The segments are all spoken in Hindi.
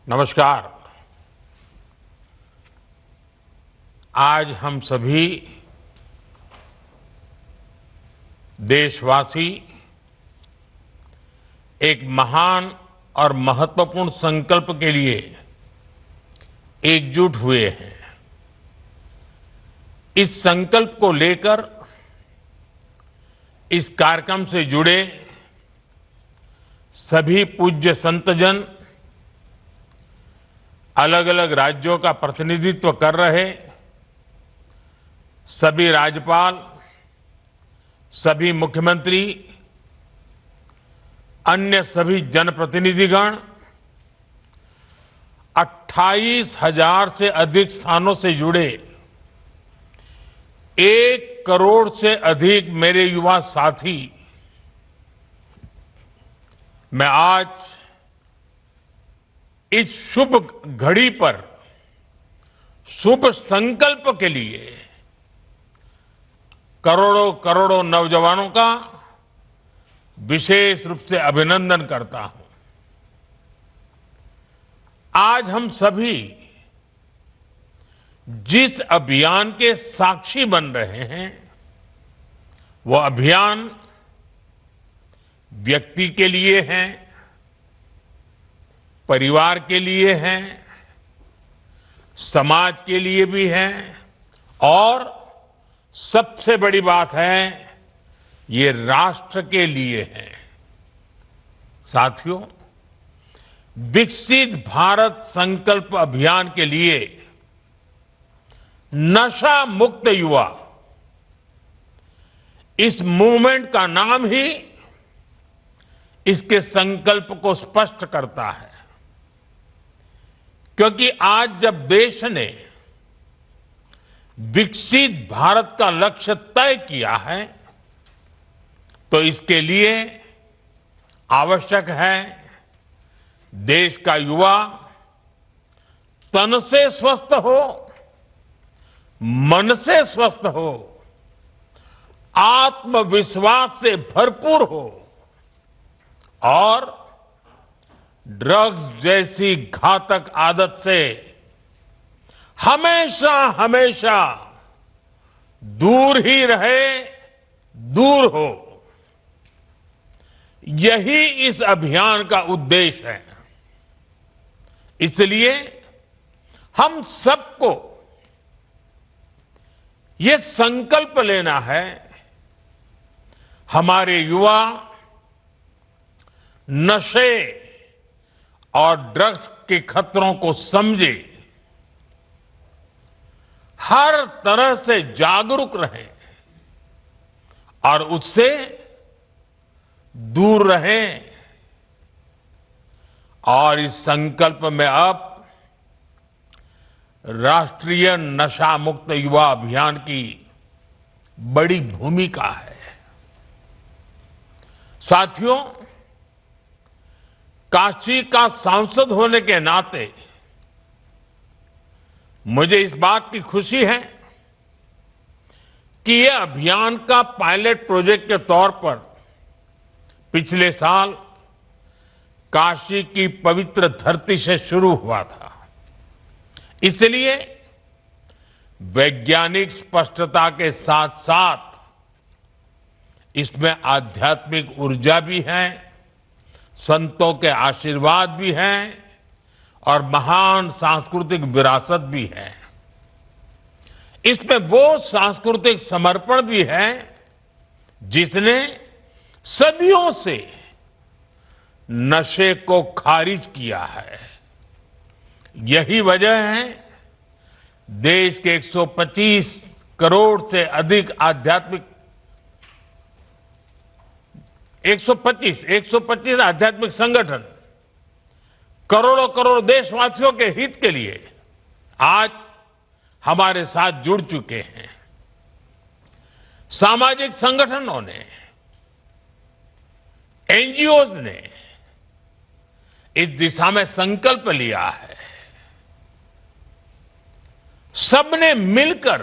नमस्कार। आज हम सभी देशवासी एक महान और महत्वपूर्ण संकल्प के लिए एकजुट हुए हैं। इस संकल्प को लेकर इस कार्यक्रम से जुड़े सभी पूज्य संतजन, अलग अलग राज्यों का प्रतिनिधित्व कर रहे सभी राज्यपाल, सभी मुख्यमंत्री, अन्य सभी जनप्रतिनिधिगण, 28,000 से अधिक स्थानों से जुड़े 1 करोड़ से अधिक मेरे युवा साथी, मैं आज इस शुभ घड़ी पर शुभ संकल्प के लिए करोड़ों करोड़ों नौजवानों का विशेष रूप से अभिनंदन करता हूं। आज हम सभी जिस अभियान के साक्षी बन रहे हैं, वो अभियान व्यक्ति के लिए है, परिवार के लिए है, समाज के लिए भी है और सबसे बड़ी बात है, ये राष्ट्र के लिए है। साथियों, विकसित भारत संकल्प अभियान के लिए नशा मुक्त युवा, इस मूवमेंट का नाम ही इसके संकल्प को स्पष्ट करता है। क्योंकि आज जब देश ने विकसित भारत का लक्ष्य तय किया है, तो इसके लिए आवश्यक है देश का युवा तन से स्वस्थ हो, मन से स्वस्थ हो, आत्मविश्वास से भरपूर हो और ड्रग्स जैसी घातक आदत से हमेशा हमेशा दूर ही रहे, दूर हो। यही इस अभियान का उद्देश्य है। इसलिए हम सबको ये संकल्प लेना है, हमारे युवा नशे और ड्रग्स के खतरों को समझे, हर तरह से जागरूक रहें और उससे दूर रहें। और इस संकल्प में अब राष्ट्रीय नशा मुक्त युवा अभियान की बड़ी भूमिका है। साथियों, काशी का सांसद होने के नाते मुझे इस बात की खुशी है कि यह अभियान का पायलट प्रोजेक्ट के तौर पर पिछले साल काशी की पवित्र धरती से शुरू हुआ था। इसलिए वैज्ञानिक स्पष्टता के साथ साथ इसमें आध्यात्मिक ऊर्जा भी है, संतों के आशीर्वाद भी हैं और महान सांस्कृतिक विरासत भी है। इसमें वो सांस्कृतिक समर्पण भी है जिसने सदियों से नशे को खारिज किया है। यही वजह है देश के 125 करोड़ से अधिक आध्यात्मिक 125 आध्यात्मिक संगठन करोड़ों करोड़ देशवासियों के हित के लिए आज हमारे साथ जुड़ चुके हैं। सामाजिक संगठनों ने, एनजीओज ने इस दिशा में संकल्प लिया है। सबने मिलकर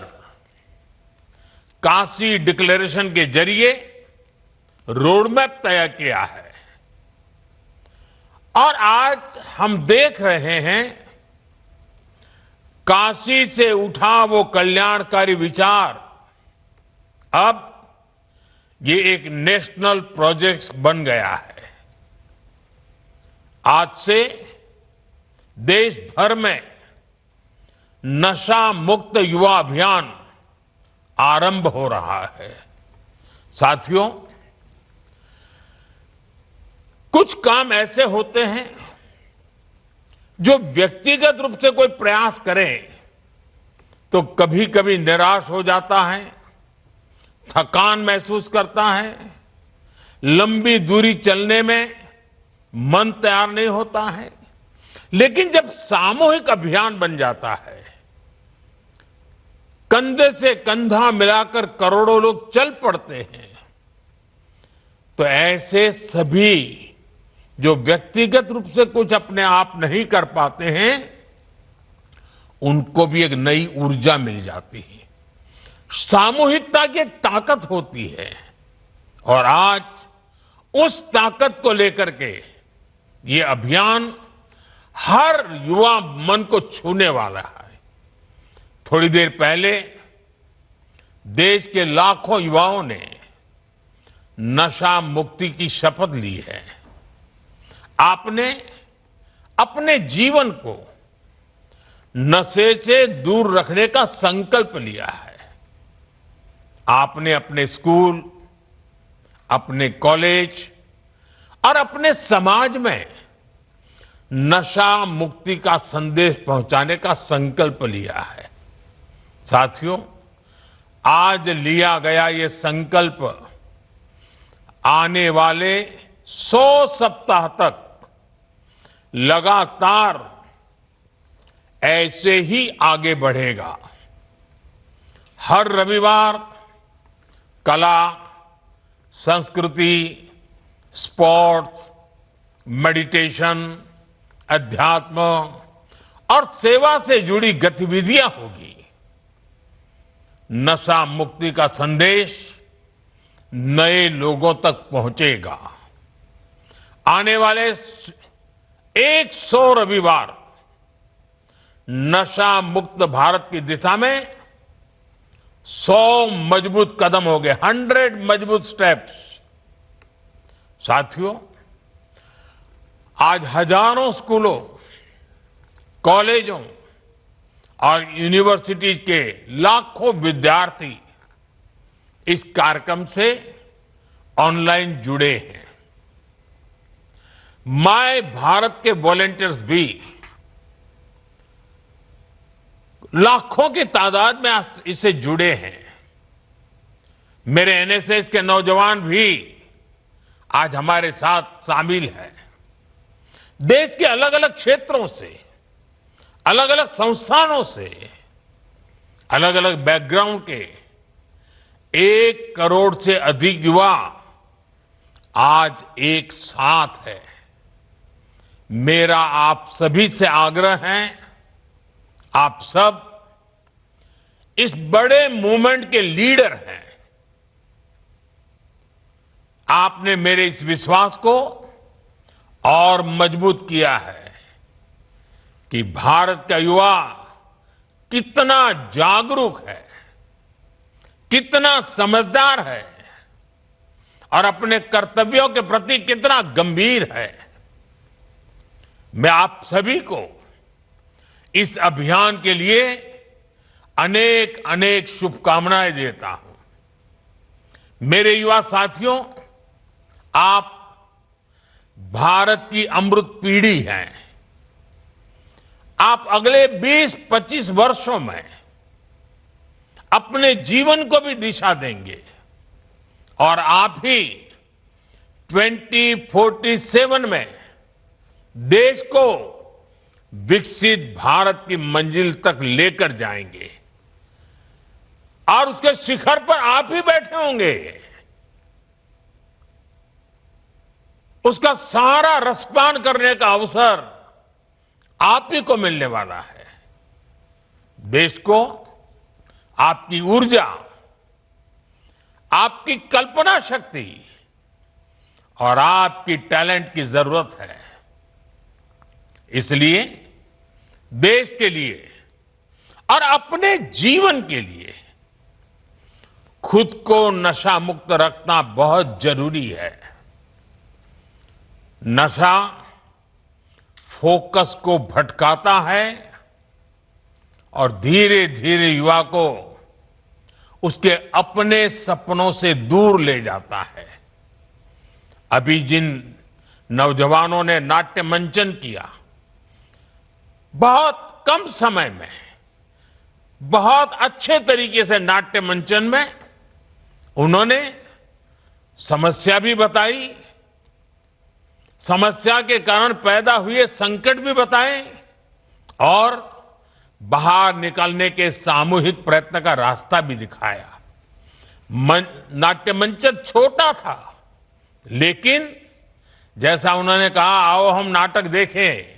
काशी डिक्लेरेशन के जरिए रोड मैप तय किया है और आज हम देख रहे हैं काशी से उठा वो कल्याणकारी विचार अब ये एक नेशनल प्रोजेक्ट बन गया है। आज से देश भर में नशा मुक्त युवा अभियान आरंभ हो रहा है। साथियों, कुछ काम ऐसे होते हैं जो व्यक्तिगत रूप से कोई प्रयास करे तो कभी कभी निराश हो जाता है, थकान महसूस करता है, लंबी दूरी चलने में मन तैयार नहीं होता है। लेकिन जब सामूहिक अभियान बन जाता है, कंधे से कंधा मिलाकर करोड़ों लोग चल पड़ते हैं, तो ऐसे सभी जो व्यक्तिगत रूप से कुछ अपने आप नहीं कर पाते हैं, उनको भी एक नई ऊर्जा मिल जाती है। सामूहिकता की एक ताकत होती है और आज उस ताकत को लेकर के ये अभियान हर युवा मन को छूने वाला है। थोड़ी देर पहले देश के लाखों युवाओं ने नशा मुक्ति की शपथ ली है। आपने अपने जीवन को नशे से दूर रखने का संकल्प लिया है। आपने अपने स्कूल, अपने कॉलेज और अपने समाज में नशा मुक्ति का संदेश पहुंचाने का संकल्प लिया है। साथियों, आज लिया गया ये संकल्प आने वाले 100 सप्ताह तक लगातार ऐसे ही आगे बढ़ेगा। हर रविवार कला, संस्कृति, स्पोर्ट्स, मेडिटेशन, अध्यात्म और सेवा से जुड़ी गतिविधियां होगी। नशा मुक्ति का संदेश नए लोगों तक पहुंचेगा। आने वाले 100 रविवार नशा मुक्त भारत की दिशा में 100 मजबूत कदम हो गए, 100 मजबूत स्टेप्स। साथियों, आज हजारों स्कूलों, कॉलेजों और यूनिवर्सिटी के लाखों विद्यार्थी इस कार्यक्रम से ऑनलाइन जुड़े हैं। माय भारत के वॉलंटियर्स भी लाखों की तादाद में इससे जुड़े हैं। मेरे एनएसएस के नौजवान भी आज हमारे साथ शामिल हैं। देश के अलग अलग क्षेत्रों से, अलग अलग संस्थानों से, अलग अलग बैकग्राउंड के 1 करोड़ से अधिक युवा आज एक साथ है। मेरा आप सभी से आग्रह है, आप सब इस बड़े मूवमेंट के लीडर हैं। आपने मेरे इस विश्वास को और मजबूत किया है कि भारत का युवा कितना जागरूक है, कितना समझदार है और अपने कर्तव्यों के प्रति कितना गंभीर है। मैं आप सभी को इस अभियान के लिए अनेक अनेक शुभकामनाएं देता हूं। मेरे युवा साथियों, आप भारत की अमृत पीढ़ी हैं। आप अगले 20-25 वर्षों में अपने जीवन को भी दिशा देंगे और आप ही 2047 में देश को विकसित भारत की मंजिल तक लेकर जाएंगे और उसके शिखर पर आप ही बैठे होंगे। उसका सारा रसपान करने का अवसर आप ही को मिलने वाला है। देश को आपकी ऊर्जा, आपकी कल्पना शक्ति और आपकी टैलेंट की जरूरत है। इसलिए देश के लिए और अपने जीवन के लिए खुद को नशा मुक्त रखना बहुत जरूरी है। नशा फोकस को भटकाता है और धीरे धीरे युवा को उसके अपने सपनों से दूर ले जाता है। अभी जिन नौजवानों ने नाट्य मंचन किया, बहुत कम समय में बहुत अच्छे तरीके से नाट्य मंचन में उन्होंने समस्या भी बताई, समस्या के कारण पैदा हुए संकट भी बताए और बाहर निकलने के सामूहिक प्रयत्न का रास्ता भी दिखाया। नाट्य मंचन छोटा था, लेकिन जैसा उन्होंने कहा, आओ हम नाटक देखें,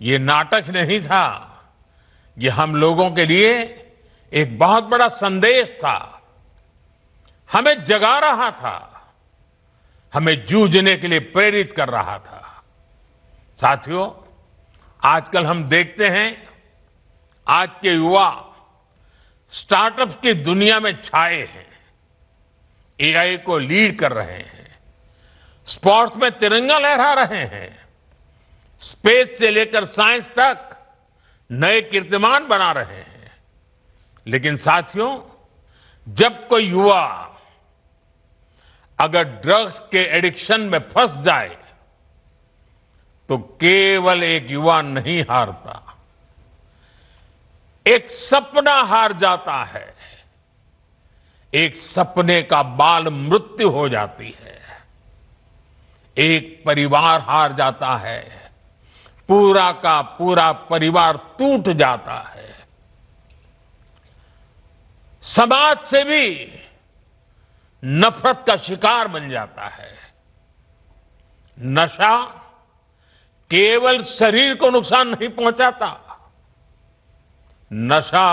ये नाटक नहीं था, ये हम लोगों के लिए एक बहुत बड़ा संदेश था, हमें जगा रहा था, हमें जूझने के लिए प्रेरित कर रहा था। साथियों, आजकल हम देखते हैं आज के युवा स्टार्टअप्स की दुनिया में छाए हैं, एआई को लीड कर रहे हैं, स्पोर्ट्स में तिरंगा लहरा रहे हैं, स्पेस से लेकर साइंस तक नए कीर्तिमान बना रहे हैं। लेकिन साथियों, जब कोई युवा अगर ड्रग्स के एडिक्शन में फंस जाए तो केवल एक युवा नहीं हारता, एक सपना हार जाता है, एक सपने का बाल मृत्यु हो जाती है, एक परिवार हार जाता है, पूरा का पूरा परिवार टूट जाता है, समाज से भी नफरत का शिकार बन जाता है। नशा केवल शरीर को नुकसान नहीं पहुंचाता, नशा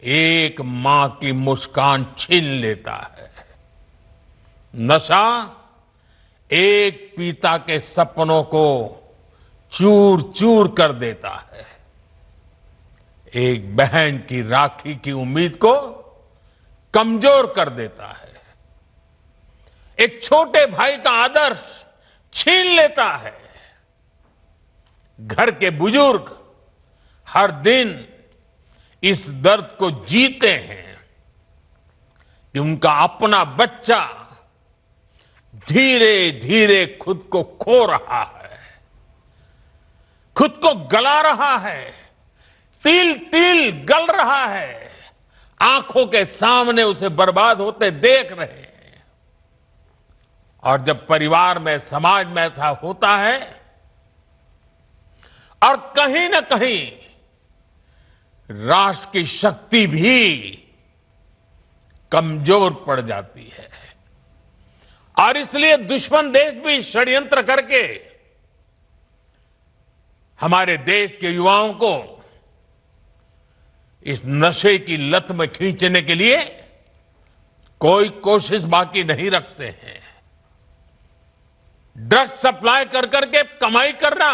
एक मां की मुस्कान छीन लेता है, नशा एक पिता के सपनों को चूर चूर कर देता है, एक बहन की राखी की उम्मीद को कमजोर कर देता है, एक छोटे भाई का आदर्श छीन लेता है। घर के बुजुर्ग हर दिन इस दर्द को जीते हैं कि उनका अपना बच्चा धीरे धीरे खुद को खो रहा है, खुद को गला रहा है, तिल तिल गल रहा है, आंखों के सामने उसे बर्बाद होते देख रहे हैं। और जब परिवार में, समाज में ऐसा होता है और कहीं ना कहीं राष्ट्र की शक्ति भी कमजोर पड़ जाती है और इसलिए दुश्मन देश भी षड्यंत्र करके हमारे देश के युवाओं को इस नशे की लत में खींचने के लिए कोई कोशिश बाकी नहीं रखते हैं। ड्रग्स सप्लाई कर करके कमाई करना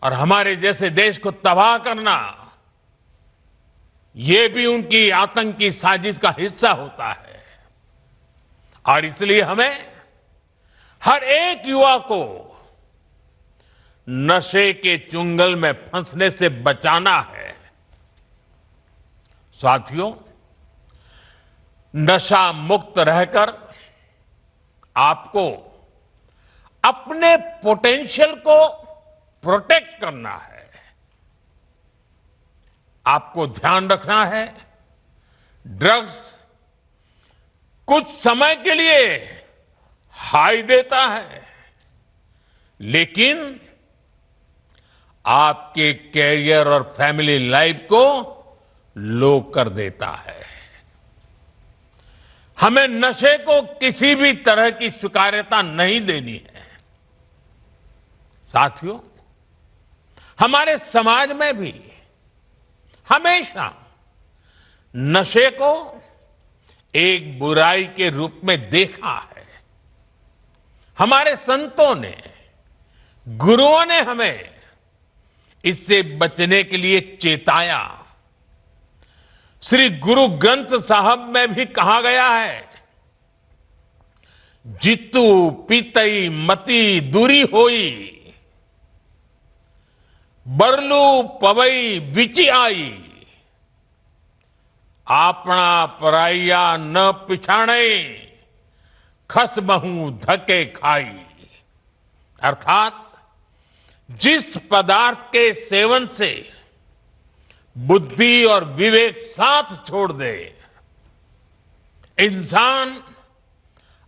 और हमारे जैसे देश को तबाह करना, यह भी उनकी आतंकी साजिश का हिस्सा होता है। और इसलिए हमें हर एक युवा को नशे के चुंगल में फंसने से बचाना है। साथियों, नशा मुक्त रहकर आपको अपने पोटेंशियल को प्रोटेक्ट करना है। आपको ध्यान रखना है, ड्रग्स कुछ समय के लिए हाई देता है, लेकिन आपके कैरियर और फैमिली लाइफ को लो कर देता है। हमें नशे को किसी भी तरह की स्वीकार्यता नहीं देनी है। साथियों, हमारे समाज में भी हमेशा नशे को एक बुराई के रूप में देखा है। हमारे संतों ने गुरुओं ने हमें इससे बचने के लिए चेताया। श्री गुरु ग्रंथ साहब में भी कहा गया है, जितु पीतई मति दूरी होई, बरलू पवई विचि आई, आपना पराइया न पिछाणे, खस महू धके खाई। अर्थात जिस पदार्थ के सेवन से बुद्धि और विवेक साथ छोड़ दे, इंसान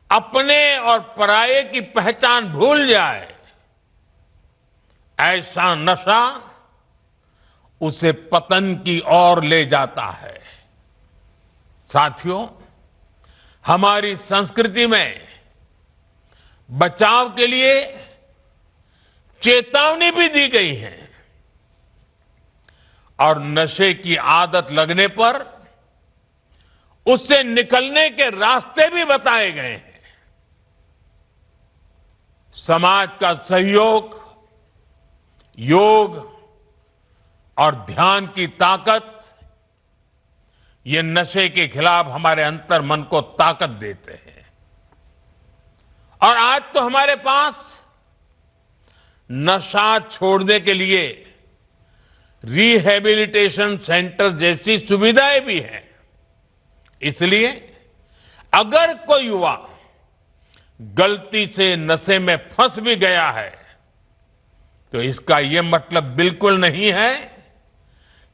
अपने और पराये की पहचान भूल जाए, ऐसा नशा उसे पतन की ओर ले जाता है। साथियों, हमारी संस्कृति में बचाव के लिए चेतावनी भी दी गई है और नशे की आदत लगने पर उससे निकलने के रास्ते भी बताए गए हैं। समाज का सहयोग, योग और ध्यान की ताकत, ये नशे के खिलाफ हमारे अंतर मन को ताकत देते हैं। और आज तो हमारे पास नशा छोड़ने के लिए रिहैबिलिटेशन सेंटर जैसी सुविधाएं भी हैं। इसलिए अगर कोई युवा गलती से नशे में फंस भी गया है, तो इसका यह मतलब बिल्कुल नहीं है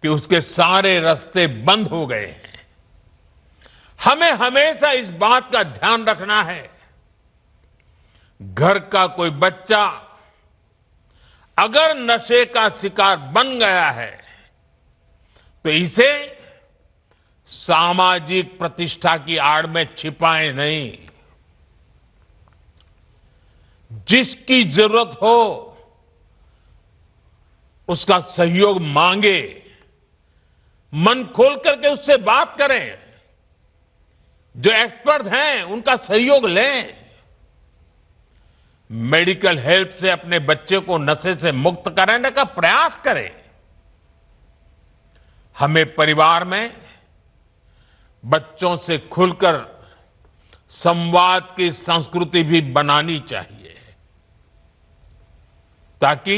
कि उसके सारे रास्ते बंद हो गए हैं। हमें हमेशा इस बात का ध्यान रखना है, घर का कोई बच्चा अगर नशे का शिकार बन गया है, तो इसे सामाजिक प्रतिष्ठा की आड़ में छिपाएं नहीं। जिसकी जरूरत हो उसका सहयोग मांगे, मन खोल करके उससे बात करें, जो एक्सपर्ट हैं उनका सहयोग लें। मेडिकल हेल्प से अपने बच्चे को नशे से मुक्त कराने का प्रयास करें। हमें परिवार में बच्चों से खुलकर संवाद की संस्कृति भी बनानी चाहिए, ताकि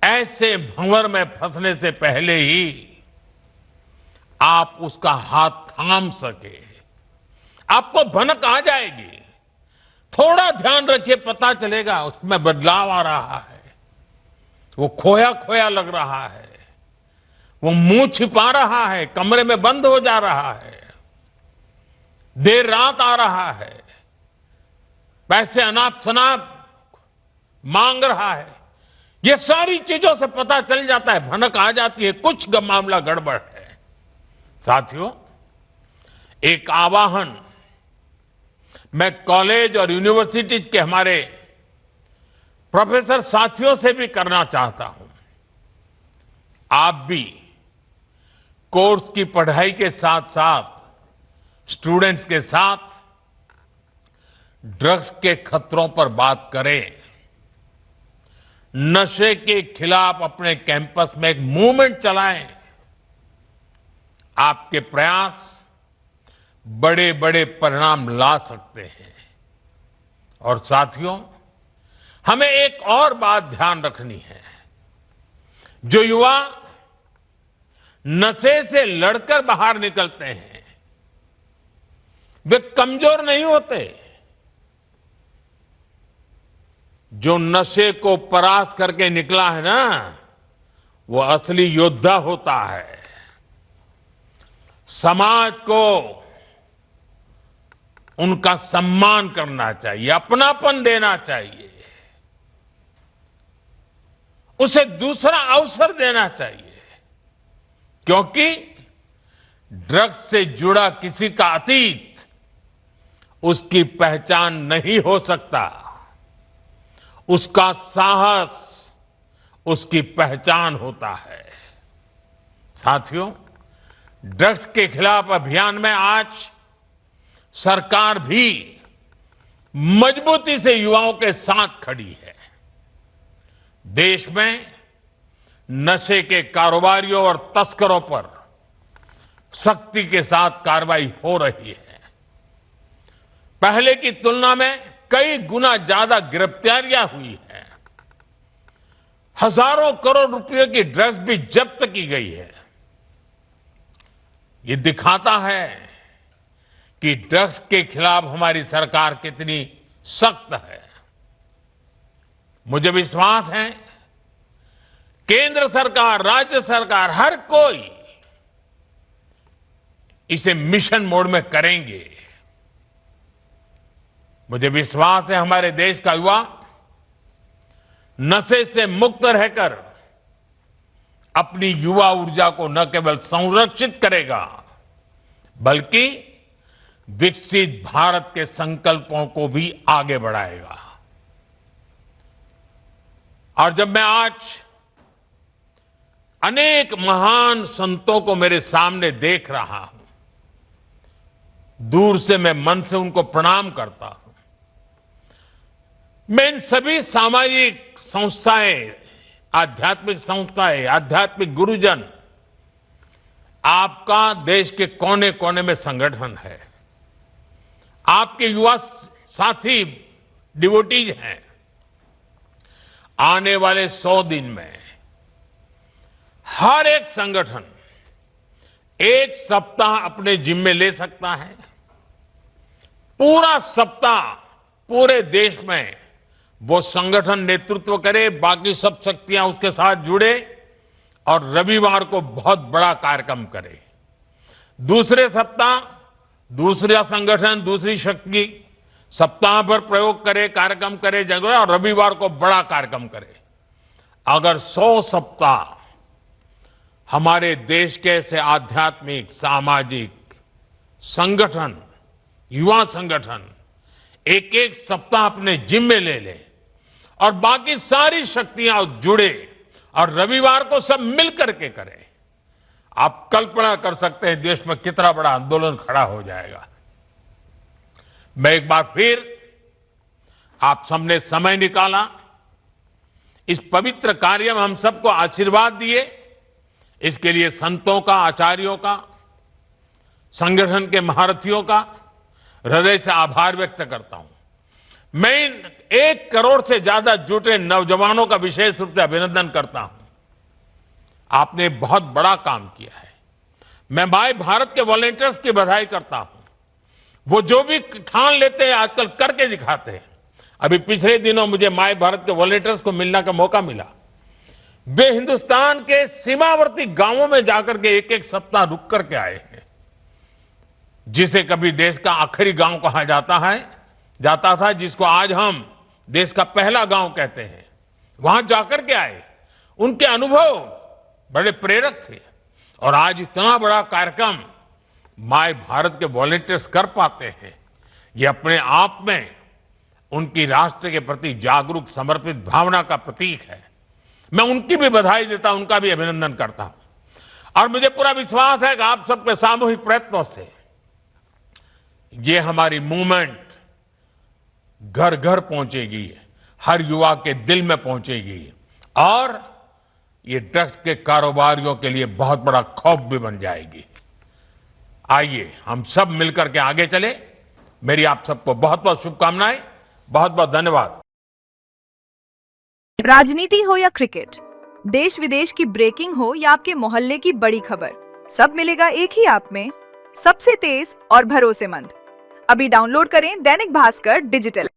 ऐसे भंवर में फंसने से पहले ही आप उसका हाथ थाम सके। आपको भनक आ जाएगी, थोड़ा ध्यान रखिए, पता चलेगा उसमें बदलाव आ रहा है, वो खोया खोया लग रहा है, वो मुंह छिपा रहा है, कमरे में बंद हो जा रहा है, देर रात आ रहा है, पैसे अनाप शनाप मांग रहा है। ये सारी चीजों से पता चल जाता है, भनक आ जाती है, कुछ मामला गड़बड़ है। साथियों, एक आवाहन मैं कॉलेज और यूनिवर्सिटीज के हमारे प्रोफेसर साथियों से भी करना चाहता हूं। आप भी कोर्स की पढ़ाई के साथ साथ स्टूडेंट्स के साथ ड्रग्स के खतरों पर बात करें। नशे के खिलाफ अपने कैंपस में एक मूवमेंट चलाएं। आपके प्रयास बड़े बड़े परिणाम ला सकते हैं। और साथियों, हमें एक और बात ध्यान रखनी है। जो युवा नशे से लड़कर बाहर निकलते हैं, वे कमजोर नहीं होते। जो नशे को परास्त करके निकला है ना, वो असली योद्धा होता है। समाज को उनका सम्मान करना चाहिए, अपनापन देना चाहिए, उसे दूसरा अवसर देना चाहिए, क्योंकि ड्रग्स से जुड़ा किसी का अतीत उसकी पहचान नहीं हो सकता, उसका साहस उसकी पहचान होता है। साथियों, ड्रग्स के खिलाफ अभियान में आज सरकार भी मजबूती से युवाओं के साथ खड़ी है। देश में नशे के कारोबारियों और तस्करों पर सख्ती के साथ कार्रवाई हो रही है। पहले की तुलना में कई गुना ज्यादा गिरफ्तारियां हुई हैं। हजारों करोड़ रुपए की ड्रग्स भी जब्त की गई है। ये दिखाता है कि ड्रग्स के खिलाफ हमारी सरकार कितनी सख्त है। मुझे विश्वास है केंद्र सरकार, राज्य सरकार, हर कोई इसे मिशन मोड में करेंगे। मुझे विश्वास है हमारे देश का युवा नशे से मुक्त रहकर अपनी युवा ऊर्जा को न केवल संरक्षित करेगा बल्कि विकसित भारत के संकल्पों को भी आगे बढ़ाएगा। और जब मैं आज अनेक महान संतों को मेरे सामने देख रहा हूं, दूर से मैं मन से उनको प्रणाम करता हूं। मैं इन सभी सामाजिक संस्थाएं, आध्यात्मिक संस्थाएं, आध्यात्मिक गुरुजन, आपका देश के कोने कोने में संगठन है, आपके युवा साथी डिवोटीज हैं। आने वाले 100 दिन में हर एक संगठन एक सप्ताह अपने जिम्मे ले सकता है। पूरा सप्ताह पूरे देश में वो संगठन नेतृत्व करे, बाकी सब शक्तियां उसके साथ जुड़े और रविवार को बहुत बड़ा कार्यक्रम करे। दूसरे सप्ताह दूसरा संगठन, दूसरी शक्ति सप्ताह भर प्रयोग करे, कार्यक्रम करे, जगह, और रविवार को बड़ा कार्यक्रम करे। अगर 100 सप्ताह हमारे देश के ऐसे आध्यात्मिक, सामाजिक संगठन, युवा संगठन एक एक सप्ताह अपने जिम्मे ले ले और बाकी सारी शक्तियां जुड़े और रविवार को सब मिल करके करें, आप कल्पना कर सकते हैं देश में कितना बड़ा आंदोलन खड़ा हो जाएगा। मैं एक बार फिर आप सबने समय निकाला, इस पवित्र कार्य में हम सबको आशीर्वाद दिए, इसके लिए संतों का, आचार्यों का, संगठन के महारथियों का हृदय से आभार व्यक्त करता हूं। मैं इन 1 करोड़ से ज्यादा जुटे नौजवानों का विशेष रूप से अभिनंदन करता हूं। आपने बहुत बड़ा काम किया है। मैं माय भारत के वॉलंटियर्स की बधाई करता हूं। वो जो भी ठान लेते हैं आजकल करके दिखाते हैं। अभी पिछले दिनों मुझे माय भारत के वॉलंटियर्स को मिलने का मौका मिला। वे हिंदुस्तान के सीमावर्ती गांवों में जाकर के एक एक सप्ताह रुक करके आए हैं, जिसे कभी देश का आखिरी गांव कहा जाता था, जिसको आज हम देश का पहला गांव कहते हैं। वहां जाकर के आए, उनके अनुभव बड़े प्रेरक थे। और आज इतना बड़ा कार्यक्रम माय भारत के वॉलंटियर्स कर पाते हैं, ये अपने आप में उनकी राष्ट्र के प्रति जागरूक, समर्पित भावना का प्रतीक है। मैं उनकी भी बधाई देता हूं, उनका भी अभिनंदन करता हूं। और मुझे पूरा विश्वास है कि आप सबके सामूहिक प्रयत्नों से ये हमारी मूवमेंट घर घर पहुंचेगी, हर युवा के दिल में पहुंचेगी और ये ड्रग्स के कारोबारियों के लिए बहुत बड़ा खौफ भी बन जाएगी। आइए हम सब मिलकर के आगे चले। मेरी आप सबको बहुत बहुत शुभकामनाएं, बहुत बहुत धन्यवाद। राजनीति हो या क्रिकेट, देश विदेश की ब्रेकिंग हो या आपके मोहल्ले की बड़ी खबर, सब मिलेगा एक ही ऐप में, सबसे तेज और भरोसेमंद। अभी डाउनलोड करें दैनिक भास्कर डिजिटल।